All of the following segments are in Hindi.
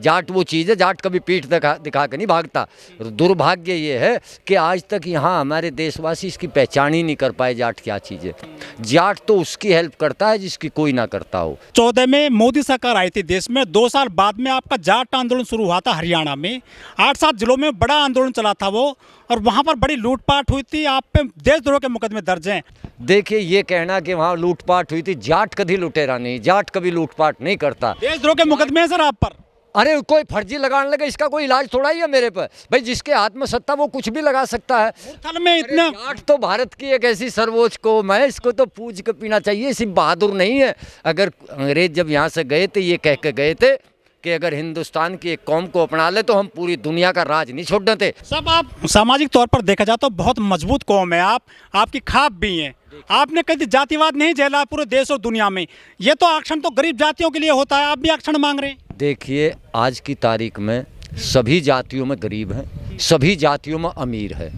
जाट वो चीज़ है, जाट कभी पीठ दिखा के नहीं भागता। दुर्भाग्य ये है कि आज तक यहाँ हमारे देशवासी इसकी पहचान ही नहीं कर पाए जाट क्या चीज़ है। जाट तो उसकी हेल्प करता है जिसकी कोई ना करता हो। 14 में मोदी सरकार आई थी देश में, 2 साल बाद में आपका जाट आंदोलन शुरू हुआ था हरियाणा में। 8-7 जिलों में बड़ा आंदोलन चला था वो, और वहाँ पर बड़ी लूटपाट हुई थी। आप पे देशद्रोह के मुकदमे दर्ज हैं। देखिए, ये कहना कि वहाँ लूटपाट हुई थी, जाट कभी लुटेरा नहीं, जाट कभी लूटपाट नहीं करता। देशद्रोह के मुकदमे हैं सर आप पर। अरे कोई फर्जी लगाने लगे, इसका कोई इलाज थोड़ा ही है मेरे पर। भाई जिसके हाथ में सत्ता वो कुछ भी लगा सकता है। मुरथल में इतना जाट तो भारत की एक ऐसी सर्वोच्च कौम है, इसको तो पूज के पीना चाहिए। इसी बहादुर नहीं है। अगर अंग्रेज जब यहाँ से गए थे ये कह के गए थे कि अगर हिंदुस्तान की एक कौम को अपना ले तो हम पूरी दुनिया का राज नहीं छोड़ने थे। सब आप सामाजिक तौर पर देखा जाए तो बहुत मजबूत कौम है आप, आपकी खाप भी है। आपने कभी जातिवाद नहीं झेला पूरे देश और दुनिया में। ये तो आरक्षण तो गरीब जातियों के लिए होता है, आप भी आरक्षण मांग रहे हैं। देखिए, आज की तारीख में सभी जातियों में गरीब हैं, सभी जातियों में अमीर है।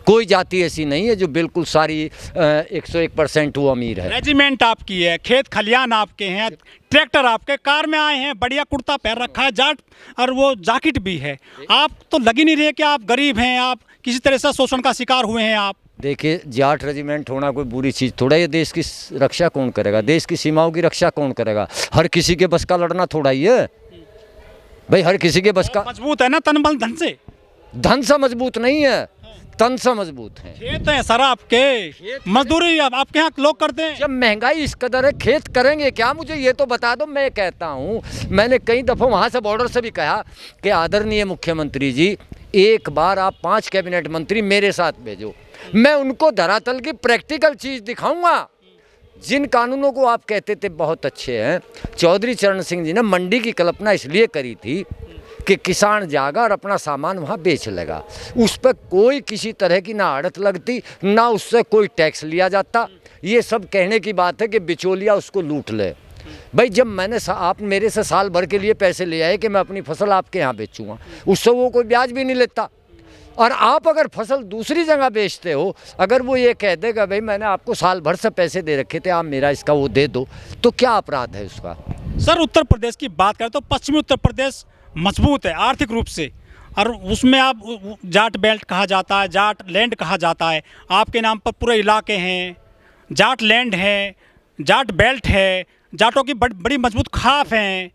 कोई जाति ऐसी नहीं है जो बिल्कुल सारी 101% वो अमीर है। रेजिमेंट आपकी है, खेत खलियान आपके हैं, ट्रैक्टर आपके, कार में आए हैं, बढ़िया कुर्ता पहन रखा है, जाट और वो जैकेट भी है। आप तो लग ही नहीं रहे कि आप गरीब हैं, आप किसी तरह से शोषण का शिकार हुए हैं आप। देखिए, जाट रेजिमेंट होना कोई बुरी चीज़ थोड़ा। ये देश की रक्षा कौन करेगा? देश की सीमाओं की रक्षा कौन करेगा? हर किसी के बस का लड़ना थोड़ा ही है भाई, हर किसी के बस का। मजबूत है ना तन बल धन से? धन से मजबूत नहीं है, तन से मजबूत है। खेत है सर आपके, मजदूरी आपके यहाँ लोग करते हैं। जब महंगाई इस कदर है, खेत करेंगे क्या? मुझे ये तो बता दो। मैं कहता हूँ, मैंने कई दफ़ा वहाँ से बॉर्डर से भी कहा कि आदरणीय मुख्यमंत्री जी, एक बार आप 5 कैबिनेट मंत्री मेरे साथ भेजो, मैं उनको धरातल की प्रैक्टिकल चीज़ दिखाऊंगा। जिन कानूनों को आप कहते थे बहुत अच्छे हैं, चौधरी चरण सिंह जी ने मंडी की कल्पना इसलिए करी थी कि किसान जाएगा और अपना सामान वहाँ बेच लेगा। उस पर कोई किसी तरह की ना आड़त लगती, ना उससे कोई टैक्स लिया जाता। ये सब कहने की बात है कि बिचौलिया उसको लूट ले। भाई जब मैंने आप मेरे से साल भर के लिए पैसे ले आए कि मैं अपनी फसल आपके यहाँ बेचूँगा, उससे वो कोई ब्याज भी नहीं लेता। और आप अगर फसल दूसरी जगह बेचते हो, अगर वो ये कह देगा भाई मैंने आपको साल भर से पैसे दे रखे थे, आप मेरा इसका वो दे दो, तो क्या अपराध है उसका? सर, उत्तर प्रदेश की बात करें तो पश्चिमी उत्तर प्रदेश मजबूत है आर्थिक रूप से, और उसमें आप जाट बेल्ट कहा जाता है, जाट लैंड कहा जाता है। आपके नाम पर पूरे इलाके हैं, जाट लैंड है, जाट बेल्ट है, जाटों की बड़ी मजबूत खाप हैं।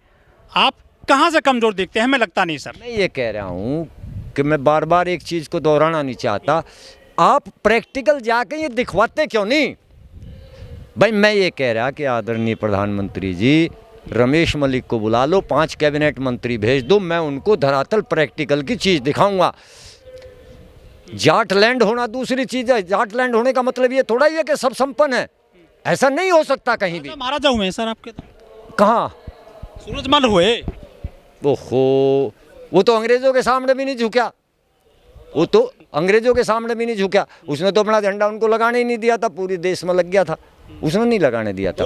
आप कहाँ से कमज़ोर दिखते हैं? हमें लगता नहीं सर। मैं ये कह रहा हूँ कि मैं बार बार एक चीज़ को दोहराना नहीं चाहता। आप प्रैक्टिकल जाके ये दिखवाते क्यों नहीं? भाई मैं ये कह रहा कि आदरणीय प्रधानमंत्री जी, रमेश मलिक को बुला लो, 5 कैबिनेट मंत्री भेज दो, मैं उनको धरातल प्रैक्टिकल की चीज़ दिखाऊंगा। जाट लैंड होना दूसरी चीज़ है। जाट लैंड होने का मतलब ये थोड़ा ही है कि सब संपन्न है, ऐसा नहीं हो सकता कहीं भी। महाराजा हुए हैं सर आपके तो? कहाँ? सूरजमल हुए। ओहो, वो तो अंग्रेजों के सामने भी नहीं झुका। वो तो अंग्रेजों के सामने भी नहीं झुका। उसने तो अपना झंडा उनको लगाने ही नहीं दिया था, पूरे देश में लग गया था, उसने नहीं लगाने दिया था।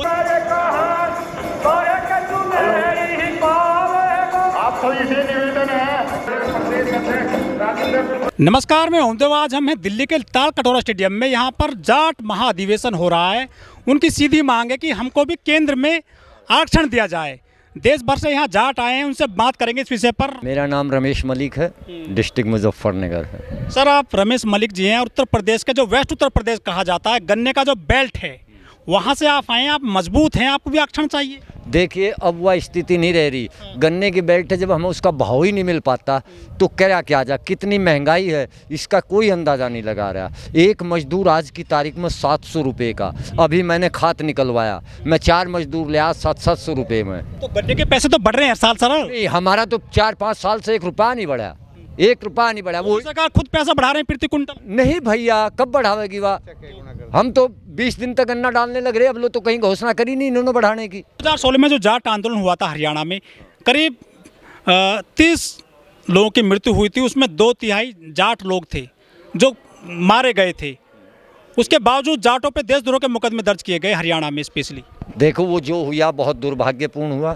नमस्कार, मैं ओमदेव। आज हम हैं दिल्ली के ताल कटोरा स्टेडियम में। यहाँ पर जाट महाधिवेशन हो रहा है। उनकी सीधी मांग है कि हमको भी केंद्र में आरक्षण दिया जाए। देश भर से यहाँ जाट आए हैं, उनसे बात करेंगे इस विषय पर। मेरा नाम रमेश मलिक है, डिस्ट्रिक्ट मुजफ्फरनगर है। सर, आप रमेश मलिक जी हैं, उत्तर प्रदेश के जो वेस्ट उत्तर प्रदेश कहा जाता है, गन्ने का जो बेल्ट है, वहाँ से आप आए हैं, आप मजबूत हैं, आपको भी आरक्षण चाहिए। देखिए, अब वह स्थिति नहीं रह रही। गन्ने की बेल्ट है, जब हमें उसका भाव ही नहीं मिल पाता तो क्या जा, कितनी महंगाई है इसका कोई अंदाज़ा नहीं लगा रहा। एक मजदूर आज की तारीख में 700 रुपये का, अभी मैंने खात निकलवाया, मैं 4 मजदूर ले आज 700 रुपये में। तो गन्ने के पैसे तो बढ़ रहे हैं साल सर। हमारा तो 4-5 साल से 1 रुपया नहीं बढ़ा, 1 रुपया नहीं बढ़ा। वो सरकार खुद पैसा बढ़ा रहे हैं प्रति कुंटल। नहीं भैया, कब बढ़ावेगी वाह? हम तो 20 दिन तक गन्ना डालने लग रहे, अब लोग तो कहीं घोषणा करी नहीं इन्होंने बढ़ाने की। 2016 में जो जाट आंदोलन हुआ था हरियाणा में, करीब 30 लोगों की मृत्यु हुई थी। उसमें 2/3 जाट लोग थे जो मारे गए थे। उसके बावजूद जाटों पे देशद्रोह के मुकदमे दर्ज किए गए हरियाणा में स्पेशली। देखो, वो जो हुआ बहुत दुर्भाग्यपूर्ण हुआ।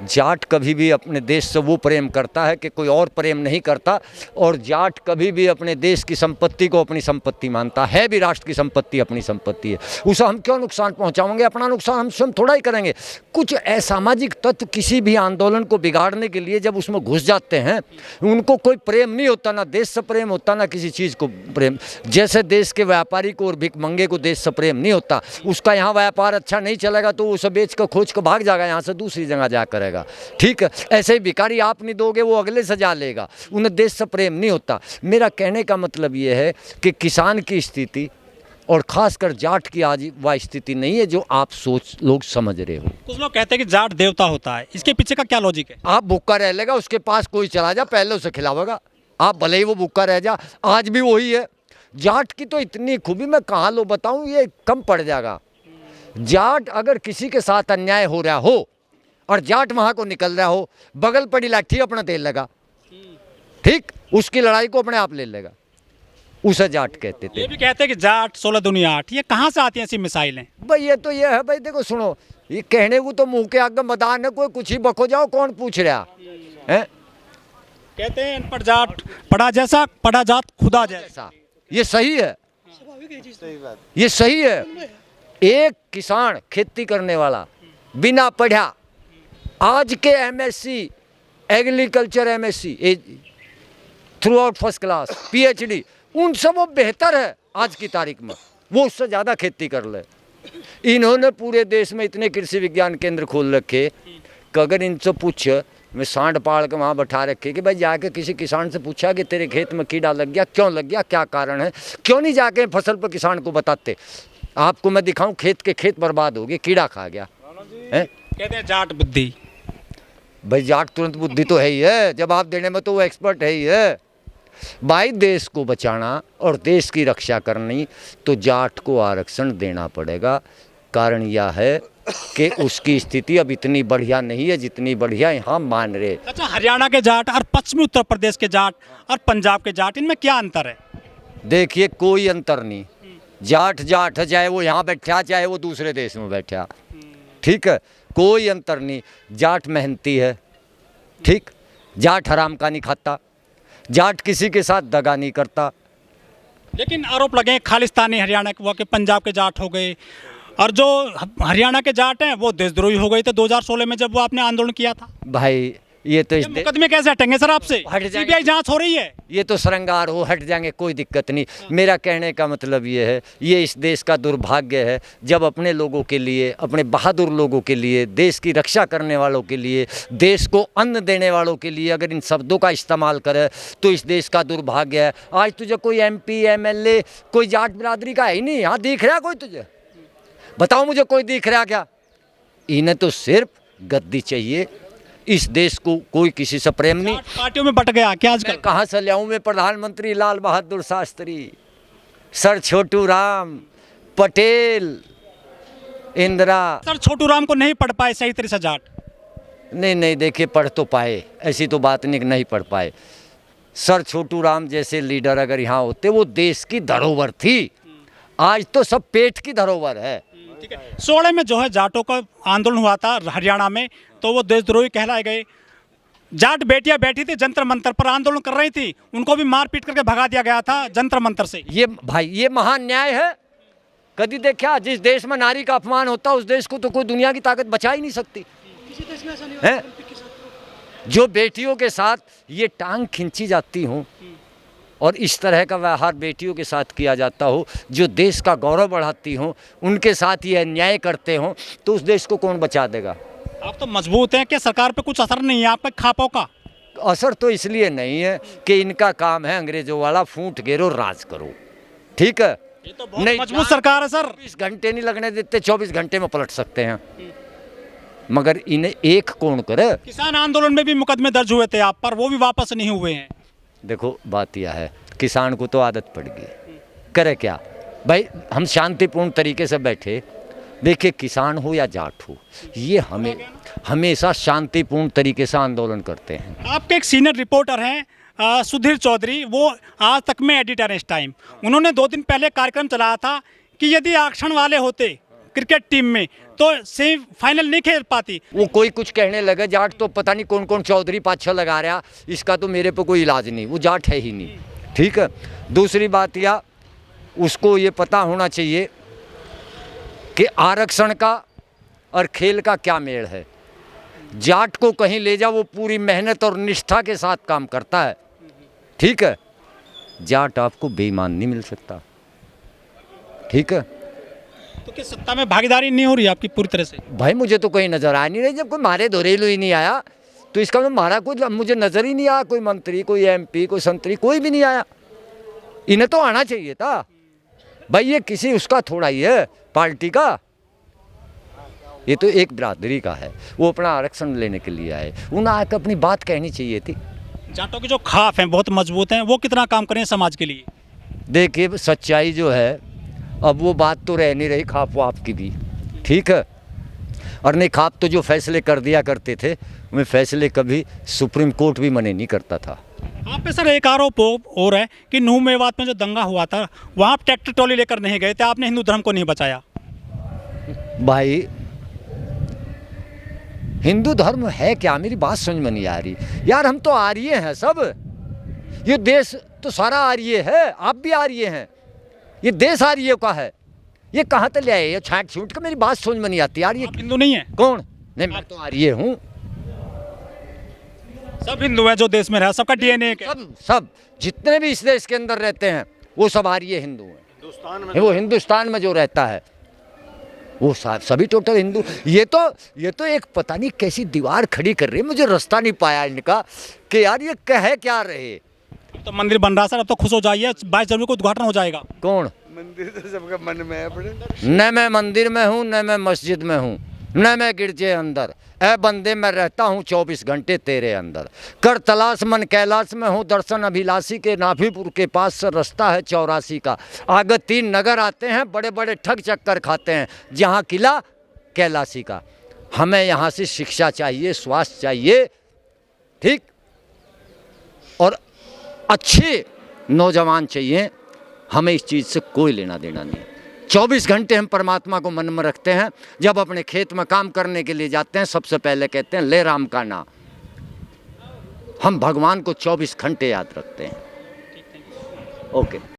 जाट कभी भी अपने देश से वो प्रेम करता है कि कोई और प्रेम नहीं करता, और जाट कभी भी अपने देश की संपत्ति को अपनी संपत्ति मानता है, भी राष्ट्र की संपत्ति अपनी संपत्ति है। उसे हम क्यों नुकसान पहुंचाएंगे? अपना नुकसान हम स्वयं थोड़ा ही करेंगे। कुछ असामाजिक तत्व किसी भी आंदोलन को बिगाड़ने के लिए जब उसमें घुस जाते हैं, उनको कोई प्रेम नहीं होता, ना देश से प्रेम होता, ना किसी चीज़ को प्रेम। जैसे देश के व्यापारी को और भिखमंगे को देश से प्रेम नहीं होता, उसका यहाँ व्यापार अच्छा नहीं चलेगा तो वो उसे बेच कर खोज कर भाग जाएगा, यहाँ से दूसरी जगह जा करेगा। ठीक है, ऐसे ही भिखारी आप नहीं दोगे वो अगले से जा लेगा, उन्हें देश से प्रेम नहीं होता। मेरा कहने का मतलब ये है कि किसान की स्थिति और खासकर जाट की आज वह स्थिति नहीं है जो आप लोग समझ रहे हो। कुछ लोग कहते हैं कि जाट देवता होता है, इसके पीछे का क्या लॉजिक है? आप भूखा रह लेगा, उसके पास कोई चला जा, पहले उसे खिलावेगा, आप भले ही वो भूखा रह जा। आज भी वही है। जाट की तो इतनी खूबी मैं कहाँ लो बताऊं, ये कम पड़ जाएगा। जाट अगर किसी के साथ अन्याय हो रहा हो और जाट वहां को निकल रहा हो, बगल पड़ी लाठी अपना तेल लगा, ठीक, उसकी लड़ाई को अपने आप ले लेगा, उसे जाट कहते थे। ये भी कहते हैं कि जाट 16 दुनिया 8, ये कहाँ से आती हैं ऐसी मिसाइलें? भाई ये तो ये है भाई, देखो सुनो, ये कहने को तो मुंह के आगे मैदान है, कोई कुछ ही बको जाओ, कौन पूछ रहा है? कहते हैं अनपढ़ जाट पढ़ा जैसा, पढ़ा जाट खुदा जैसा। ये सही है, ये सही है। एक किसान खेती करने वाला बिना पढ़ा, आज के MSc agriculture MSc through out first class PhD, उनसे वो बेहतर है आज की तारीख में, वो उससे ज़्यादा खेती कर ले। इन्होंने पूरे देश में इतने कृषि विज्ञान केंद्र खोल रखे कि अगर इनसे पूछ, मैं सांड पाड़ के वहाँ बैठा रखे कि भाई जाके किसी किसान से पूछा कि तेरे खेत में कीड़ा लग गया, क्यों लग गया, क्या कारण है, क्यों नहीं जाके फसल पर किसान को बताते? आपको मैं दिखाऊं, खेत के खेत बर्बाद हो गए, कीड़ा खा गया है। कहते हैं जाट बुद्धि। भाई जाट तुरंत बुद्धि तो है ही है, जवाब देने में तो वो एक्सपर्ट है ही है। भाई देश को बचाना और देश की रक्षा करनी तो जाट को आरक्षण देना पड़ेगा। कारण यह है कि उसकी स्थिति अब इतनी बढ़िया नहीं है जितनी बढ़िया यहाँ मान रहे। अच्छा, हरियाणा के जाट और पश्चिमी उत्तर प्रदेश के जाट और पंजाब के जाट, इनमें क्या अंतर है? देखिए कोई अंतर नहीं, जाट जाट है, चाहे वो यहाँ बैठा चाहे वो दूसरे देश में बैठा, ठीक है, कोई अंतर नहीं। जाट मेहनती है, ठीक, जाट हराम का नहीं खाता, जाट किसी के साथ दगा नहीं करता। लेकिन आरोप लगे खालिस्तानी हरियाणा के, वो के पंजाब के जाट हो गए, और जो हरियाणा के जाट हैं वो देशद्रोही हो गए थे 2016 में जब वो आपने आंदोलन किया था। भाई ये तो मुकदमे कैसे हटेंगे सर आपसे? हट जाएंगे। सीबीआई जांच हो रही है। ये तो श्रृंगार हो, हट जाएंगे, कोई दिक्कत नहीं। मेरा कहने का मतलब ये है, ये इस देश का दुर्भाग्य है जब अपने लोगों के लिए, अपने बहादुर लोगों के लिए, देश की रक्षा करने वालों के लिए, देश को अन्न देने वालों के लिए अगर इन शब्दों का इस्तेमाल करे तो इस देश का दुर्भाग्य है। आज तुझे कोई MP MLA कोई जाट बिरादरी का है ही नहीं, यहाँ दिख रहा कोई तुझे? बताओ मुझे, कोई दिख रहा क्या? इन्हें तो सिर्फ गद्दी चाहिए, इस देश को कोई किसी से प्रेम नहीं। पार्टियों में बट गया क्या आजकल? कहाँ से ले आऊँ मैं? प्रधानमंत्री लाल बहादुर शास्त्री, सर छोटू राम, पटेल, इंदिरा। सर छोटू राम को नहीं पढ़ पाए सही तरह से जाट? नहीं, देखिए पढ़ तो पाए, ऐसी तो बात नहीं पढ़ पाए। सर छोटू राम जैसे लीडर अगर यहाँ होते, वो देश की धरोहर थी, आज तो सब पेट की धरोहर है। ठीक है, 16 में जो है जाटों का आंदोलन हुआ था हरियाणा में, तो वो देशद्रोही कहलाए गए। जाट बेटियां बैठी थी जंतर मंतर पर, आंदोलन कर रही थी, उनको भी मार पीट करके भगा दिया गया था जंतर मंतर से। ये भाई ये महान न्याय है? कभी देखा? जिस देश में नारी का अपमान होता है उस देश को तो कोई दुनिया की ताकत बचा ही नहीं सकती है। जो बेटियों के साथ ये टांग खींची जाती हो और इस तरह का व्यवहार बेटियों के साथ किया जाता हो, जो देश का गौरव बढ़ाती हो, उनके साथ ये अन्याय करते हो, तो उस देश को कौन बचा देगा? आप तो मजबूत हैं कि सरकार पे कुछ असर नहीं है आपके खापों का? असर तो इसलिए नहीं है कि इनका काम है अंग्रेजों वाला फूट घेरो राज करो, ठीक है? ये तो बहुत मजबूत सरकार है सर। 24 घंटे नहीं लगने देते, 24 घंटे में पलट सकते हैं, मगर इन्हें एक कौन करे? किसान आंदोलन में भी मुकदमे दर्ज हुए थे आप पर, वो भी वापस नहीं हुए हैं। देखो बात यह है, किसान को तो आदत पड़ गई, करे क्या भाई? हम शांतिपूर्ण तरीके से बैठे, देखिए किसान हो या जाट हो, ये हमेशा शांतिपूर्ण तरीके से आंदोलन करते हैं। आपके एक सीनियर रिपोर्टर हैं सुधीर चौधरी, वो आज तक में एडिटर हैं इस टाइम। उन्होंने 2 दिन पहले कार्यक्रम चलाया था कि यदि आरक्षण वाले होते क्रिकेट टीम में तो सेमीफाइनल नहीं खेल पाती। वो कोई कुछ कहने लगे जाट तो पता नहीं कौन कौन चौधरी पाछा लगा रहा, इसका तो मेरे पे कोई इलाज नहीं, वो जाट है ही नहीं। ठीक है, दूसरी बात या उसको ये पता होना चाहिए कि आरक्षण का और खेल का क्या मेल है। जाट को कहीं ले जाओ वो पूरी मेहनत और निष्ठा के साथ काम करता है। ठीक है, जाट आपको बेईमान नहीं मिल सकता। ठीक है, तो क्या सत्ता में भागीदारी नहीं हो रही आपकी पूरी तरह से? भाई मुझे तो कहीं नजर आ नहीं रही, जब कोई मारे धोरेलू ही नहीं आया तो इसका मतलब मारा कोई मुझे नजर ही नहीं आया, कोई मंत्री, कोई एमपी, कोई संतरी, कोई भी नहीं आया। इन्हें तो आना चाहिए था भाई, ये किसी उसका थोड़ा ही है पार्टी का, ये तो एक बिरादरी का है, वो अपना आरक्षण लेने के लिए आए, उन्हें आकर अपनी बात कहनी चाहिए थी। जाटों के जो खाफ हैं बहुत मजबूत हैं, वो कितना काम करें समाज के लिए? देखिए सच्चाई जो है, अब वो बात तो रह नहीं रही खाप वाप की भी। ठीक है, और नहीं खाप तो जो फैसले कर दिया करते थे, उन्हें फैसले कभी सुप्रीम कोर्ट भी मने नहीं करता था। आप पे सर एक आरोप और है कि नूह मेवात में जो दंगा हुआ था वहाँ आप ट्रैक्टर ट्रॉली लेकर नहीं गए थे, आपने हिंदू धर्म को नहीं बचाया। भाई हिंदू धर्म है क्या, मेरी बात समझ में नहीं आ रही यार। हम तो आर्य हैं सब, ये देश तो सारा आर्य है, आप भी आर्य हैं, ये देश आर्य का है। ये कहाँ तक ले आए ये छाट छूट का, मेरी बात समझ में नहीं आती यार। ये आप हिंदू नहीं है? कौन? नहीं, मैं तो आर्य हूँ। सब हिंदू हैं जो देश में रहा, सबका डीएनए सब जितने भी इस देश के अंदर रहते हैं वो सब आर्य हिंदू हैं। वो हिंदुस्तान में जो रहता है वो सभी टोटल हिंदू। ये तो एक पता नहीं कैसी दीवार खड़ी कर रही है, मुझे रास्ता नहीं पाया इनका कि यार ये कह क्या रहे। तो मंदिर बन रहा सर, अब तो खुश हो जाइए, 22 जनवरी को उद्घाटन हो जाएगा। कौन? मंदिर तो सबका मन में है अपने। न मैं मंदिर में हूँ, न मैं मस्जिद में हूँ, न मैं गिरजे अंदर, ऐ बंदे मैं रहता हूँ 24 घंटे तेरे अंदर। कर तलाश मन कैलाश में हूँ, दर्शन अभिलाषी के, नाभीपुर के पास से रास्ता है 84 का। आगे 3 नगर आते हैं, बड़े बड़े ठग चक्कर खाते हैं, जहाँ किला कैलाशी का। हमें यहाँ से शिक्षा चाहिए, स्वास्थ्य चाहिए, ठीक, और अच्छे नौजवान चाहिए। हमें इस चीज़ से कोई लेना देना नहीं। 24 घंटे हम परमात्मा को मन में रखते हैं। जब अपने खेत में काम करने के लिए जाते हैं, सबसे पहले कहते हैं ले राम का नाम। हम भगवान को 24 घंटे याद रखते हैं। ओके।